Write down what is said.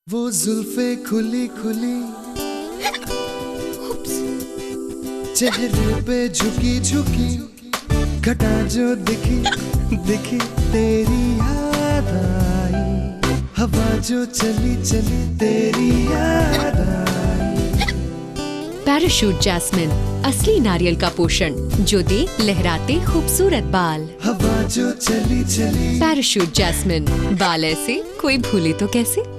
वो जुल्फे खुली खुली चेहरे पे झुकी झुकी घटा जो दिखी दिखी तेरी याद आई। हवा जो चली चली तेरी याद आई। पैराशूट जैस्मिन, असली नारियल का पोषण जो दे लहराते खूबसूरत बाल। हवा जो चली चली पैराशूट जैस्मिन, बाल ऐसे कोई भूले तो कैसे।